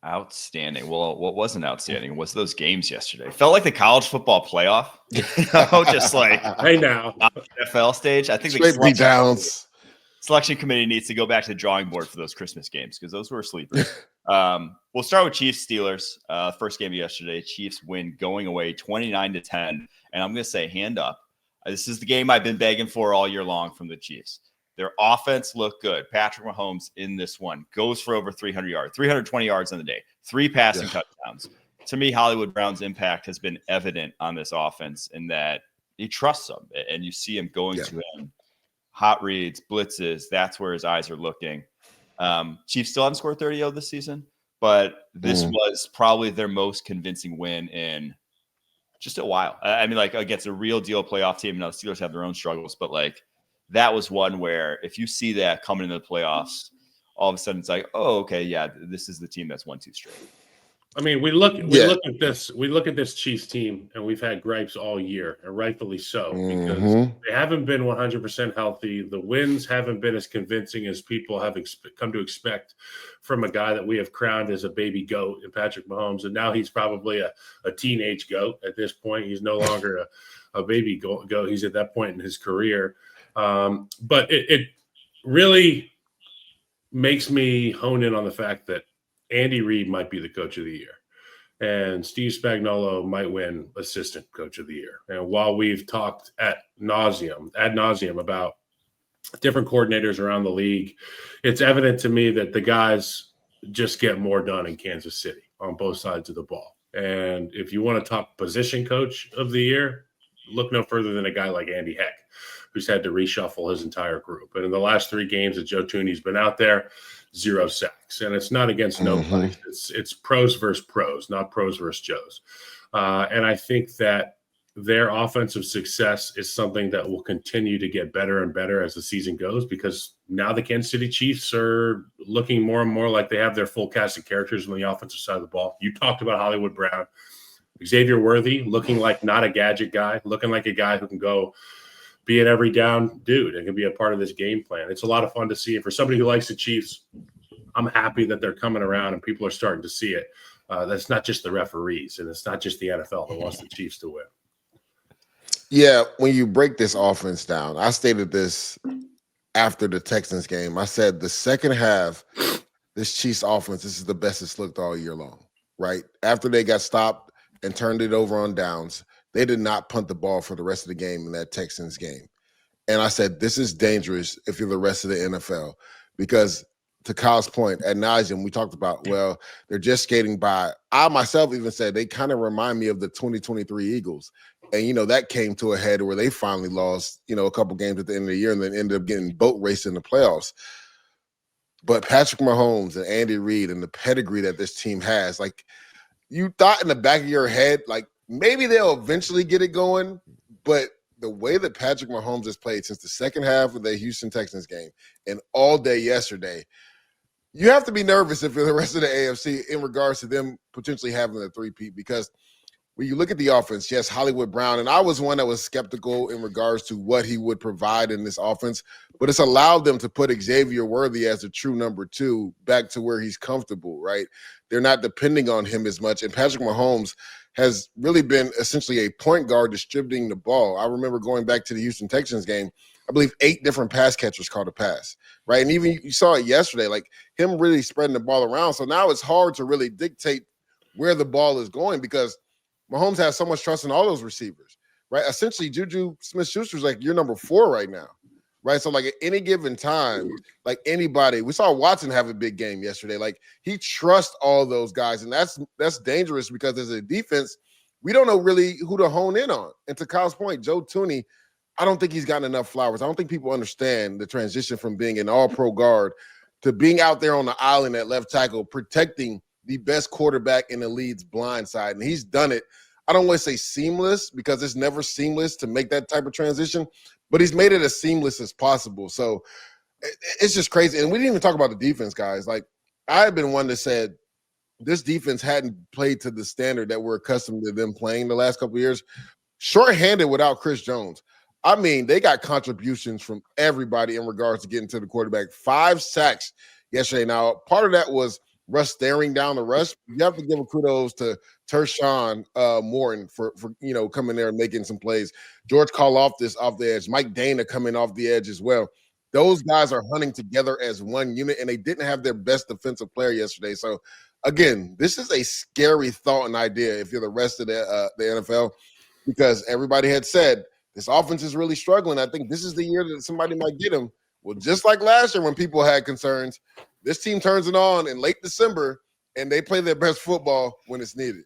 Outstanding. Well, what wasn't outstanding was those games yesterday. It felt like the college football playoff, just like hey now NFL stage. I think straight beat downs. Selection committee needs to go back to the drawing board for those Christmas games because those were sleepers. We'll start with Chiefs Steelers. First game yesterday, Chiefs win going away 29-10. And I'm going to say hand up. This is the game I've been begging for all year long from the Chiefs. Their offense looked good. Patrick Mahomes in this one goes for over 300 yards, 320 yards on the day, 3 passing touchdowns. To me, Hollywood Brown's impact has been evident on this offense in that he trusts them and you see him going to him. Hot reads, blitzes, that's where his eyes are looking. Chiefs still haven't scored 30 this season, but this was probably their most convincing win in just a while. I mean, like, against a real deal playoff team. Now, the Steelers have their own struggles, but, like, that was one where if you see that coming into the playoffs, all of a sudden it's like, oh, okay, yeah, this is the team that's won 2 straight. I mean, we look at this Chiefs team, and we've had gripes all year, and rightfully so, because they haven't been 100% healthy. The wins haven't been as convincing as people have come to expect from a guy that we have crowned as a baby goat in Patrick Mahomes, and now he's probably a teenage goat at this point. He's no longer a baby goat. He's at that point in his career. But it really makes me hone in on the fact that Andy Reid might be the coach of the year, and Steve Spagnuolo might win assistant coach of the year. And while we've talked ad nauseum about different coordinators around the league, it's evident to me that the guys just get more done in Kansas City on both sides of the ball. And if you want to talk position coach of the year, look no further than a guy like Andy Heck, who's had to reshuffle his entire group. And in the last 3 games that Joe Thuney's been out there, 0 sacks. And it's not against nobody. It's pros versus pros, not pros versus Joes. And I think that their offensive success is something that will continue to get better and better as the season goes, because now the Kansas City Chiefs are looking more and more like they have their full cast of characters on the offensive side of the ball. You talked about Hollywood Brown. Xavier Worthy looking like not a gadget guy, looking like a guy who can go be an every down dude and can be a part of this game plan. It's a lot of fun to see. And for somebody who likes the Chiefs, I'm happy that they're coming around and people are starting to see it. That's not just the referees, and it's not just the NFL that wants the Chiefs to win. Yeah, when you break this offense down, I stated this after the Texans game. I said the second half, this Chiefs offense, this is the best it's looked all year long, right? After they got stopped and turned it over on downs, they did not punt the ball for the rest of the game in that Texans game. And I said, this is dangerous if you're the rest of the NFL, because to Kyle's point, ad nauseum, we talked about, well, they're just skating by. I myself even said they kind of remind me of the 2023 Eagles. And, you know, that came to a head where they finally lost, you know, a couple games at the end of the year and then ended up getting boat raced in the playoffs. But Patrick Mahomes and Andy Reid and the pedigree that this team has, like, you thought in the back of your head, like, maybe they'll eventually get it going, but the way that Patrick Mahomes has played since the second half of the Houston Texans game and all day yesterday, you have to be nervous if you're the rest of the AFC in regards to them potentially having a three-peat, because when you look at the offense, yes, Hollywood Brown, and I was one that was skeptical in regards to what he would provide in this offense, but it's allowed them to put Xavier Worthy as a true number 2 back to where he's comfortable, right? They're not depending on him as much, and Patrick Mahomes has really been essentially a point guard distributing the ball. I remember going back to the Houston Texans game, I believe 8 different pass catchers caught a pass, right? And even you saw it yesterday, like him really spreading the ball around. So now it's hard to really dictate where the ball is going because Mahomes has so much trust in all those receivers, right? Essentially, Juju Smith-Schuster's like your number 4 right now, right? So like at any given time, like anybody, we saw Watson have a big game yesterday. Like he trusts all those guys, and that's dangerous because as a defense, we don't know really who to hone in on. And to Kyle's point, Joe Thuney, I don't think he's gotten enough flowers. I don't think people understand the transition from being an all-pro guard to being out there on the island at left tackle, protecting the best quarterback in the league's blind side. And he's done it. I don't want to say seamless because it's never seamless to make that type of transition, but he's made it as seamless as possible. So it's just crazy. And we didn't even talk about the defense, guys. Like I have been one that said this defense hadn't played to the standard that we're accustomed to them playing the last couple of years. Short-handed without Chris Jones. I mean, they got contributions from everybody in regards to getting to the quarterback. 5 sacks yesterday. Now, part of that was Russ staring down the rush. You have to give a kudos to Tershawn Morton for coming there and making some plays. George Karlaftis off the edge. Mike Dana coming off the edge as well. Those guys are hunting together as one unit, and they didn't have their best defensive player yesterday. So, again, this is a scary thought and idea if you're the rest of the NFL, because everybody had said this offense is really struggling. I think this is the year that somebody might get him. Well, just like last year when people had concerns, this team turns it on in late December, and they play their best football when it's needed.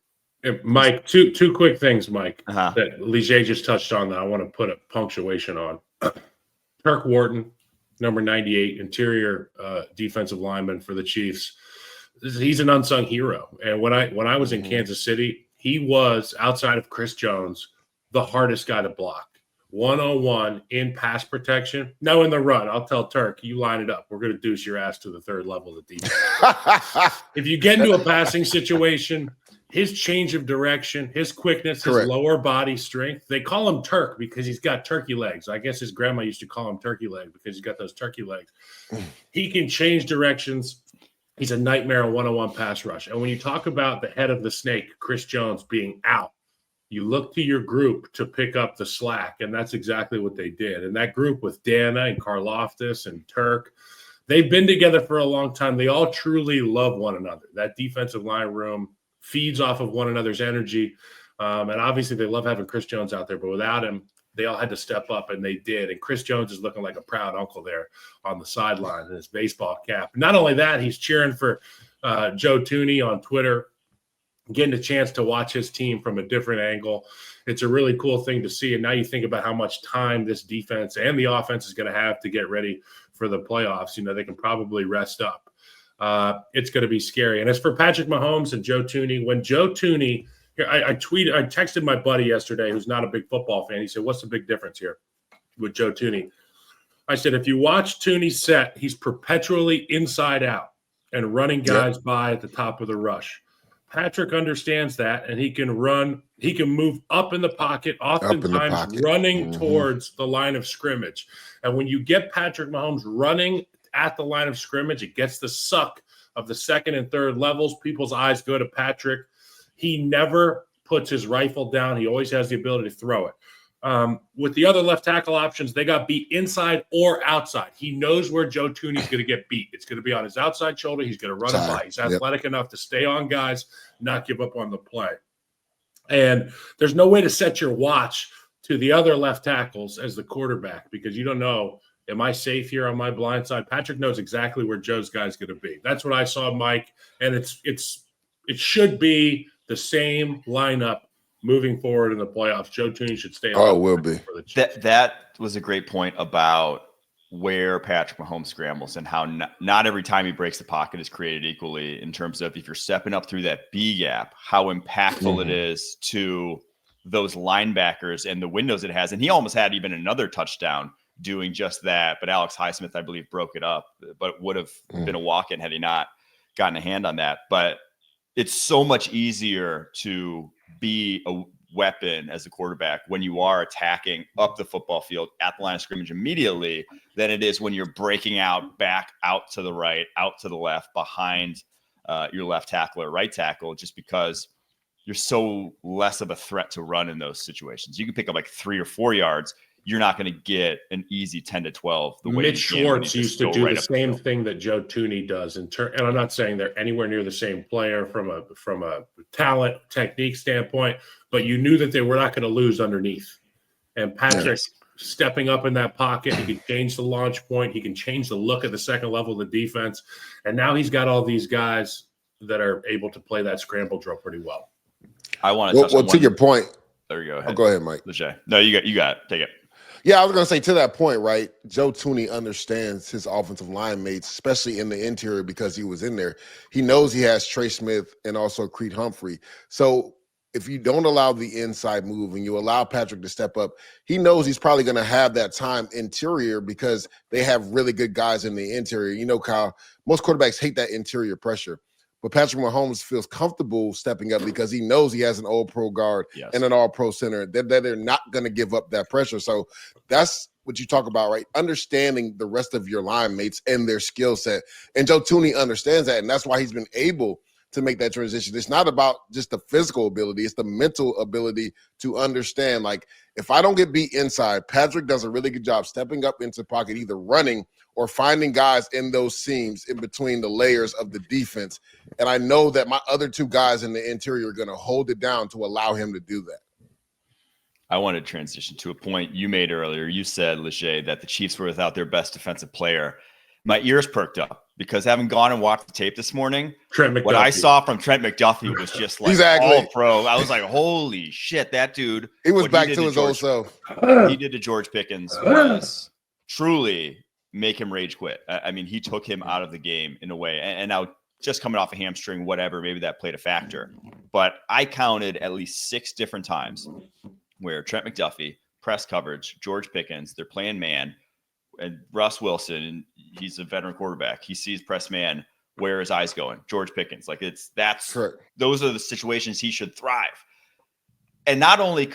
Mike, two quick things, Mike, that Ligier just touched on that I want to put a punctuation on. Kirk Wharton, number 98, interior defensive lineman for the Chiefs. He's an unsung hero. And when I was in Kansas City, he was, outside of Chris Jones, the hardest guy to block. 101 in pass protection. No, in the run, I'll tell Turk, you line it up. We're going to deuce your ass to the third level of defense. If you get into a passing situation, his change of direction, his quickness, his lower body strength. They call him Turk because he's got turkey legs. I guess his grandma used to call him turkey leg because he's got those turkey legs. He can change directions. He's a nightmare on one-on-one pass rush. And when you talk about the head of the snake, Chris Jones, being out, you look to your group to pick up the slack, and that's exactly what they did. And that group with Dana and Karlaftis and Turk, they've been together for a long time. They all truly love one another. That defensive line room feeds off of one another's energy. And obviously they love having Chris Jones out there, but without him, they all had to step up, and they did. And Chris Jones is looking like a proud uncle there on the sideline in his baseball cap. Not only that, he's cheering for Joe Thuney on Twitter, getting a chance to watch his team from a different angle. It's a really cool thing to see. And now you think about how much time this defense and the offense is going to have to get ready for the playoffs. They can probably rest up. It's going to be scary. And as for Patrick Mahomes and Joe Thuney, when Joe Thuney, I texted my buddy yesterday who's not a big football fan. He said, what's the big difference here with Joe Thuney? I said, if you watch Thuney set, he's perpetually inside out and running guys by at the top of the rush. Patrick understands that, and he can run. He can move up in the pocket, oftentimes running towards the line of scrimmage. And when you get Patrick Mahomes running at the line of scrimmage, it gets the suck of the second and third levels. People's eyes go to Patrick. He never puts his rifle down. He always has the ability to throw it. With the other left tackle options, they got beat inside or outside. He knows where Joe Thuney's going to get beat. It's going to be on his outside shoulder. He's going to run it by. He's athletic enough to stay on guys, not give up on the play. And there's no way to set your watch to the other left tackles as the quarterback because you don't know, am I safe here on my blind side? Patrick knows exactly where Joe's guy's going to be. That's what I saw, Mike. And it should be the same lineup moving forward in the playoffs. Joe Thuney should stay. Oh, it will be. That was a great point about where Patrick Mahomes scrambles and how not every time he breaks the pocket is created equally in terms of if you're stepping up through that B gap, how impactful it is to those linebackers and the windows it has. And he almost had even another touchdown doing just that. But Alex Highsmith, I believe, broke it up, but would have been a walk-in had he not gotten a hand on that. But it's so much easier to be a weapon as a quarterback when you are attacking up the football field at the line of scrimmage immediately than it is when you're breaking out back out to the right, out to the left, behind your left tackle or right tackle, just because you're so less of a threat to run in those situations. You can pick up like 3 or 4 yards. You're not going to get an easy 10 to 12. The way Mitch Schwartz used to do the same thing that Joe Thuney does. And I'm not saying they're anywhere near the same player from a talent, technique standpoint, but you knew that they were not going to lose underneath. And Patrick stepping up in that pocket, he can change the launch point. He can change the look at the second level of the defense. And now he's got all these guys that are able to play that scramble drill pretty well. I want to touch on to your point. There you go. Oh, go ahead, Mike. No, you got it. Take it. Yeah, I was going to say to that point, right? Joe Thuney understands his offensive line mates, especially in the interior because he was in there. He knows he has Trey Smith and also Creed Humphrey. So if you don't allow the inside move and you allow Patrick to step up, he knows he's probably going to have that time interior because they have really good guys in the interior. You know, Kyle, most quarterbacks hate that interior pressure. But Patrick Mahomes feels comfortable stepping up because he knows he has an all-pro guard and an all-pro center that they're not going to give up that pressure. So that's what you talk about, right? Understanding the rest of your line mates and their skill set. And Joe Thuney understands that, and that's why he's been able to make that transition. It's not about just the physical ability, it's the mental ability to understand, like, if I don't get beat inside, Patrick does a really good job stepping up into pocket, either running or finding guys in those seams in between the layers of the defense. And I know that my other two guys in the interior are going to hold it down to allow him to do that. I want to transition to a point you made earlier. You said, Leger, that the Chiefs were without their best defensive player. My ears perked up because having gone and watched the tape this morning, what I saw from Trent McDuffie was just like all pro. I was like, holy shit, that dude. He was back to his old self. He did to George Pickens was truly make him rage quit. I mean, he took him out of the game in a way. And now just coming off a hamstring, whatever, maybe that played a factor. But I counted at least 6 different times where Trent McDuffie, press coverage, George Pickens, they're playing man, and Russ Wilson, he's a veteran quarterback. He sees press man, where his eyes going? George Pickens. Like those are the situations he should thrive. And not only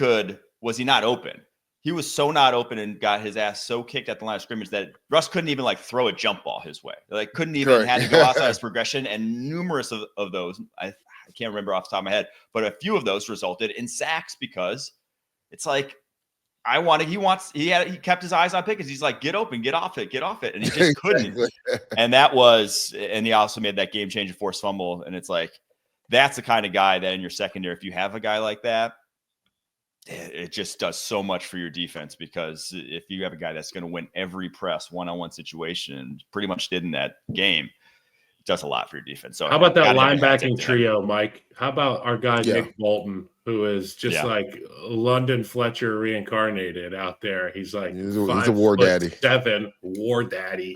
was he not open, he was so not open and got his ass so kicked at the line of scrimmage that Russ couldn't even like throw a jump ball his way. Like couldn't even had to go outside his progression. And numerous of those, I can't remember off the top of my head, but a few of those resulted in sacks because it's like, he kept his eyes on Pickens. He's like, get open, get off it. And he just couldn't. And he also made that game changing forced fumble. And it's like, that's the kind of guy that in your secondary, if you have a guy like that, it just does so much for your defense, because if you have a guy that's going to win every press one-on-one situation, pretty much did in that game, it does a lot for your defense. So how about that linebacking trio, Mike? How about our guy, Nick Bolton, who is just like London Fletcher reincarnated out there? He's like he's a war daddy. 7 war daddy,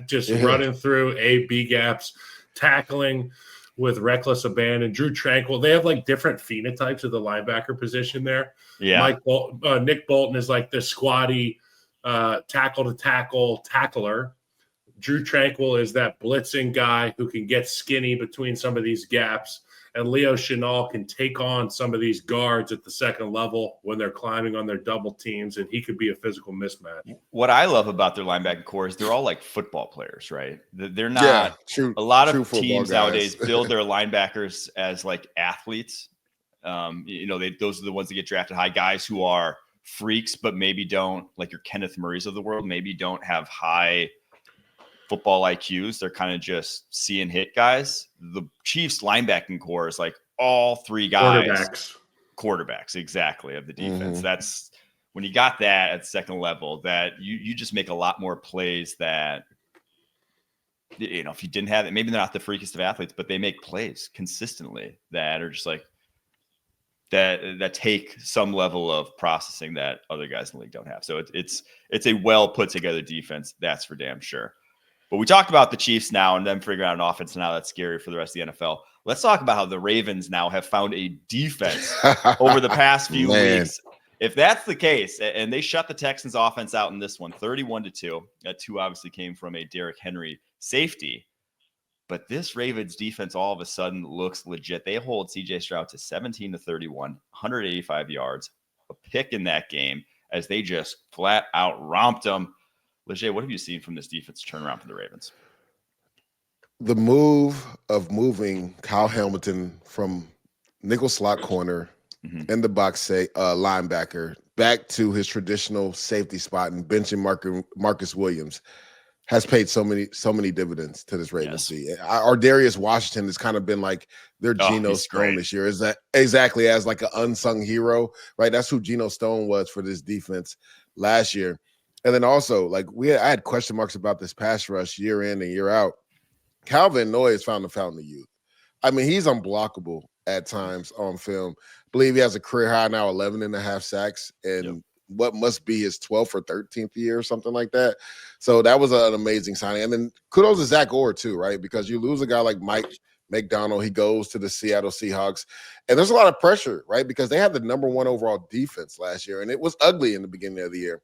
just running through A-B gaps, tackling with reckless abandon. Drew Tranquil, they have like different phenotypes of the linebacker position there. Yeah, Nick Bolton is like the squatty tackle to tackle tackler. Drew Tranquil is that blitzing guy who can get skinny between some of these gaps. And Leo Chenal can take on some of these guards at the second level when they're climbing on their double teams, and he could be a physical mismatch. What I love about their linebacking core is they're all like football players, right? They're not a lot of teams nowadays build their linebackers as like athletes. Those are the ones that get drafted high, guys who are freaks, but maybe don't, like your Kenneth Murrays of the world, maybe don't have high football IQs. They're kind of just see and hit guys. The Chiefs linebacking core is like all 3 guys, quarterbacks exactly of the defense. That's when you got that at second level, that you just make a lot more plays that, if you didn't have it, maybe they're not the freakiest of athletes, but they make plays consistently that are just like that take some level of processing that other guys in the league don't have. So it's a well put together defense. That's for damn sure. But we talked about the Chiefs now and them figuring out an offense now that's scary for the rest of the NFL. Let's talk about how the Ravens now have found a defense over the past few weeks. If that's the case, and they shut the Texans offense out in this one, 31-2. That 2 obviously came from a Derrick Henry safety. But this Ravens defense all of a sudden looks legit. They hold CJ Stroud to 17-31, 185 yards, a pick in that game as they just flat out romped them. Leger, what have you seen from this defense turnaround for the Ravens? The move of moving Kyle Hamilton from nickel slot corner in the box, linebacker, back to his traditional safety spot and benching Marcus Williams has paid so many dividends to this Ravens team. Our Darius Washington has kind of been like their Geno Stone this year. Is that exactly as like an unsung hero, right? That's who Geno Stone was for this defense last year. And then also, like I had question marks about this pass rush year in and year out. Calvin Noy has found the fountain of youth. I mean, he's unblockable at times on film. I believe he has a career high now, 11.5 sacks, and what must be his 12th or 13th year or something like that. So that was an amazing signing. And then kudos to Zach Orr too, right? Because you lose a guy like Mike McDonald, he goes to the Seattle Seahawks, and there's a lot of pressure, right? Because they had the number 1 overall defense last year, and it was ugly in the beginning of the year.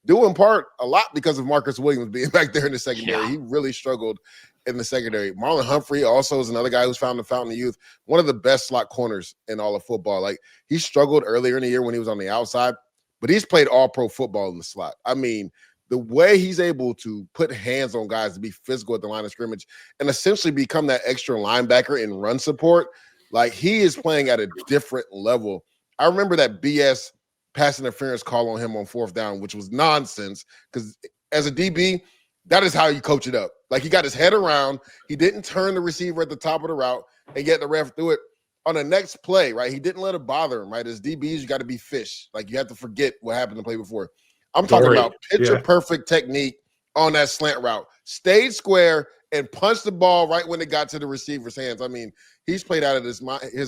Due in part a lot because of Marcus Williams being back there in the secondary. He really struggled in the secondary. Marlon Humphrey also is another guy who's found the fountain of youth, one of the best slot corners in all of football. Like, he struggled earlier in the year when he was on the outside, but he's played all pro football in the slot. I mean, the way he's able to put hands on guys to be physical at the line of scrimmage and essentially become that extra linebacker in run support, like he is playing at a different level. I remember that BS pass interference call on him on 4th down, which was nonsense because as a DB, that is how you coach it up. Like he got his head around. He didn't turn the receiver at the top of the route and get the ref through it. On the next play, right, he didn't let it bother him, right? As DBs, you got to be fish. Like, you have to forget what happened the play before. I'm talking about picture-perfect technique on that slant route. Stayed square and punched the ball right when it got to the receiver's hands. I mean, he's played out of his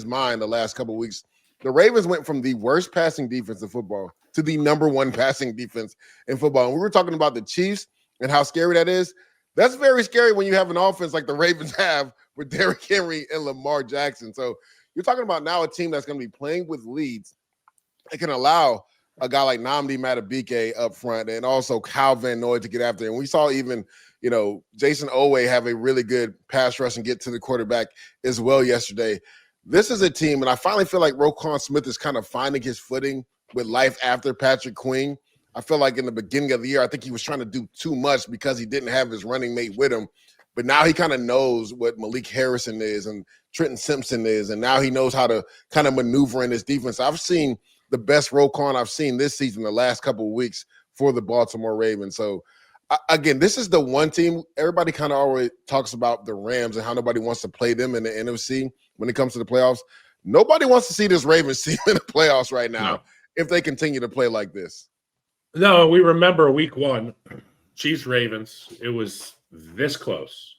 mind the last couple of weeks. The Ravens went from the worst passing defense in football to the #1 passing defense in football. And we were talking about the Chiefs and how scary that is. That's very scary when you have an offense like the Ravens have with Derrick Henry and Lamar Jackson. So, you're talking about now a team that's going to be playing with leads. It can allow a guy like Nnamdi Madubuike up front and also Kyle Van Noy to get after it. And we saw even, Jason Owe have a really good pass rush and get to the quarterback as well yesterday. This is a team, and I finally feel like Roquan Smith is kind of finding his footing with life after Patrick Queen. I feel like in the beginning of the year, I think he was trying to do too much because he didn't have his running mate with him. But now he kind of knows what Malik Harrison is and Trenton Simpson is, and now he knows how to kind of maneuver in this defense. I've seen the best Roquan I've seen this season the last couple of weeks for the Baltimore Ravens. So, again, this is the one team everybody kind of always talks about the Rams and how nobody wants to play them in the NFC when it comes to the playoffs. Nobody wants to see this Ravens team in the playoffs right now if they continue to play like this. No, we remember week 1, Chiefs-Ravens. It was this close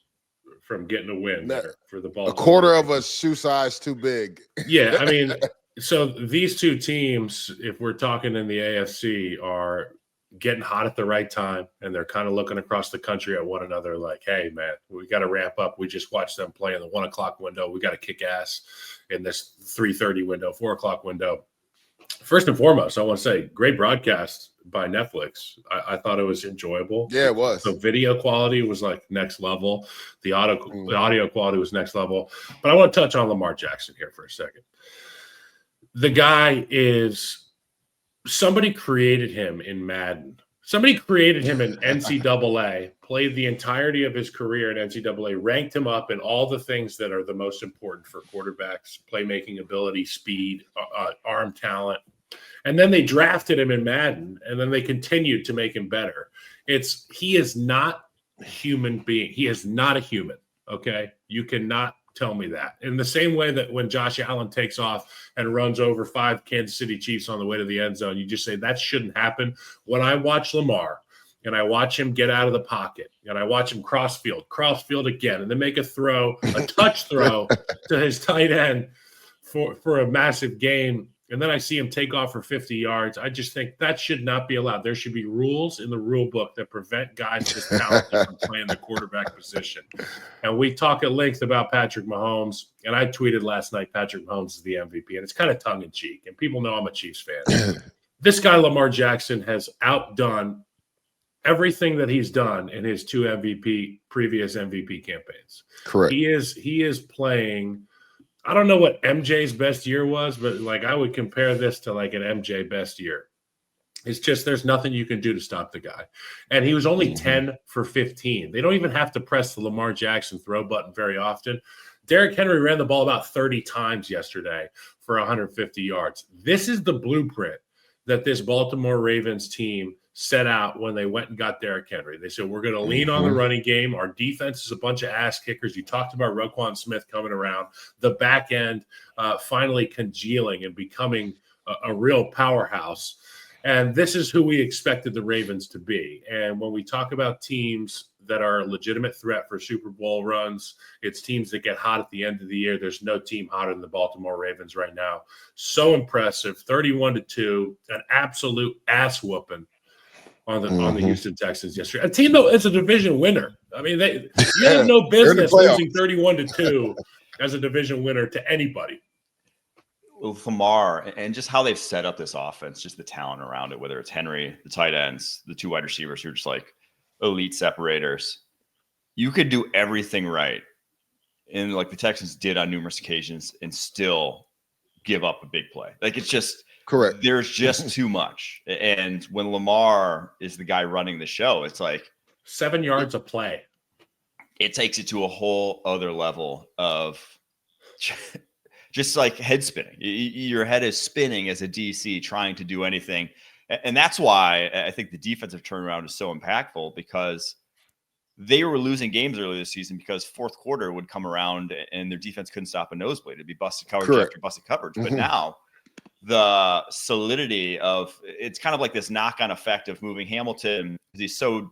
from getting a win for the Baltimore. A quarter of a shoe size too big. Yeah, I mean, so these two teams, if we're talking in the AFC, are getting hot at the right time, and they're kind of looking across the country at one another like, hey, man, we got to ramp up. We just watched them play in the 1 o'clock window. We got to kick ass in this 3:30 window, 4 o'clock window. First and foremost, I want to say great broadcast by Netflix. I thought it was enjoyable. Yeah, it was. The video quality was like next level. The audio quality was next level. But I want to touch on Lamar Jackson here for a second. The guy is – somebody created him in Madden. Somebody created him in NCAA, played the entirety of his career in NCAA, ranked him up in all the things that are the most important for quarterbacks: playmaking ability, speed, arm talent. And then they drafted him in Madden, and then they continued to make him better. He is not a human being. He is not a human, okay? You cannot tell me that. In the same way that when Josh Allen takes off and runs over 5 Kansas City Chiefs on the way to the end zone, you just say that shouldn't happen. When I watch Lamar and I watch him get out of the pocket and I watch him cross field again, and then make a throw, a touch throw to his tight end for a massive gain, and then I see him take off for 50 yards, I just think that should not be allowed. There should be rules in the rule book that prevent guys this talented from playing the quarterback position. And we talk at length about Patrick Mahomes, and I tweeted last night Patrick Mahomes is the MVP, and it's kind of tongue-in-cheek, and people know I'm a Chiefs fan. This guy, Lamar Jackson, has outdone everything that he's done in his 2 previous MVP campaigns. Correct. He is playing – I don't know what MJ's best year was, but like I would compare this to like an MJ best year. It's just there's nothing you can do to stop the guy. And he was only 10 for 15. They don't even have to press the Lamar Jackson throw button very often. Derrick Henry ran the ball about 30 times yesterday for 150 yards. This is the blueprint that this Baltimore Ravens team set out when they went and got Derrick Henry. They said, we're going to lean on the running game. Our defense is a bunch of ass kickers. You talked about Roquan Smith coming around. The back end finally congealing and becoming a real powerhouse. And this is who we expected the Ravens to be. And when we talk about teams that are a legitimate threat for Super Bowl runs, it's teams that get hot at the end of the year. There's no team hotter than the Baltimore Ravens right now. So impressive, 31-2, an absolute ass whooping on the Houston Texans yesterday. A team that is a division winner. I mean, you have no business losing 31-2 as a division winner to anybody. With Lamar and just how they've set up this offense, just the talent around it, whether it's Henry, the tight ends, the 2 wide receivers who are just like elite separators. You could do everything right. And like the Texans did on numerous occasions and still give up a big play. Like it's just Correct. There's just too much. And when Lamar is the guy running the show, it's like 7 yards of play. It takes it to a whole other level of just like head spinning. Your head is spinning as a DC trying to do anything. And that's why I think the defensive turnaround is so impactful, because they were losing games earlier this season because fourth quarter would come around and their defense couldn't stop a nosebleed. It'd be busted coverage after busted coverage. But now the solidity of it's kind of like this knock-on effect of moving Hamilton. He's so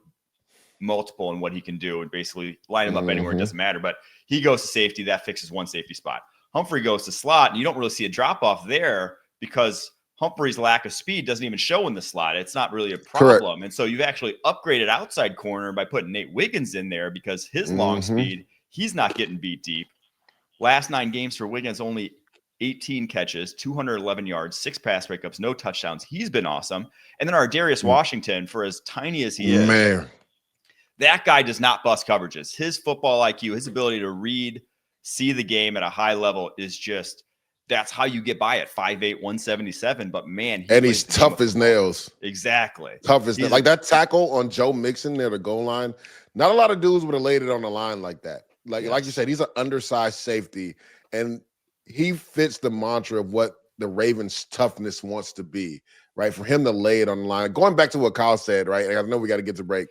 multiple in what he can do and basically line him up anywhere. It doesn't matter. But he goes to safety. That fixes one safety spot. Humphrey goes to slot, and you don't really see a drop-off there because Humphrey's lack of speed doesn't even show in the slot. It's not really a problem. Correct. And so you've actually upgraded outside corner by putting Nate Wiggins in there because his long speed, he's not getting beat deep. Last 9 games for Wiggins, only 18 catches, 211 yards, 6 pass breakups, no touchdowns. He's been awesome. And then our Darius Washington, for as tiny as he is, that guy does not bust coverages. His football IQ, his ability to read, see the game at a high level is just, that's how you get by at 5'8", 177. But man, he's tough as nails. Exactly. Tough as nails. Like that tackle on Joe Mixon near the goal line. Not a lot of dudes would have laid it on the line like that. Like you said, he's an undersized safety, and he fits the mantra of what the Ravens' toughness wants to be, right? For him to lay it on the line. Going back to what Kyle said, right? I know we got to get to break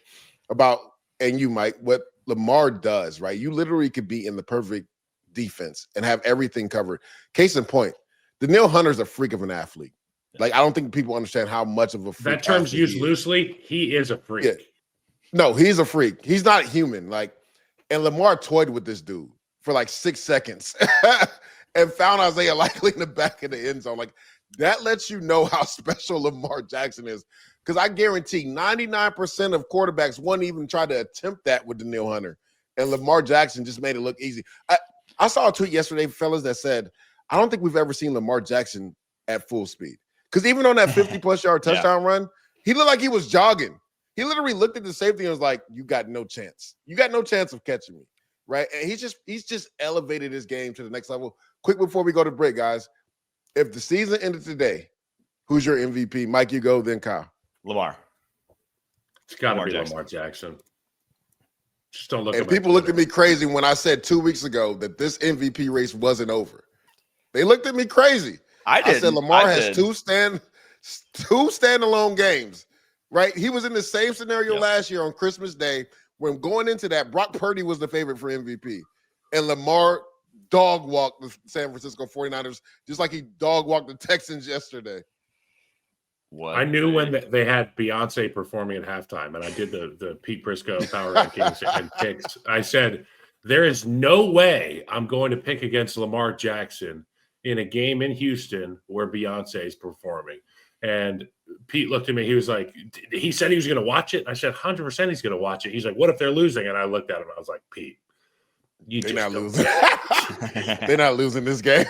about, and you, Mike, what Lamar does, right? You literally could be in the perfect defense and have everything covered. Case in point, Danielle Hunter's a freak of an athlete. Like, I don't think people understand how much of a freak. That term's used loosely. He is a freak. Yeah. No, he's a freak. He's not human. Like, and Lamar toyed with this dude for like 6 seconds and found Isaiah Likely in the back of the end zone. Like, that lets you know how special Lamar Jackson is. Because I guarantee 99% of quarterbacks wouldn't even try to attempt that with Danielle Hunter. And Lamar Jackson just made it look easy. I saw a tweet yesterday, fellas, that said, I don't think we've ever seen Lamar Jackson at full speed. Because even on that 50-plus yard touchdown run, he looked like he was jogging. He literally looked at the safety and was like, you got no chance. You got no chance of catching me, right? And he's just elevated his game to the next level. Quick before we go to break, guys, if the season ended today, who's your MVP? Mike, you go, then Kyle. Lamar. It's got to be Lamar Jackson. Just don't look at people looked at me crazy when I said 2 weeks ago that this MVP race wasn't over. They looked at me crazy. I said Lamar has two standalone games, right? He was in the same scenario last year on Christmas Day when going into that, Brock Purdy was the favorite for MVP. And Lamar dog walked the San Francisco 49ers just like he dog walked the Texans yesterday. I knew when they had Beyonce performing at halftime, and I did the Pete Prisco Power Rankings and picks. I said, there is no way I'm going to pick against Lamar Jackson in a game in Houston where Beyonce is performing. And Pete looked at me. He was like, he said he was going to watch it. I said, 100% he's going to watch it. He's like, what if they're losing? And I looked at him. I was like, Pete, they're not losing. They're not losing this game.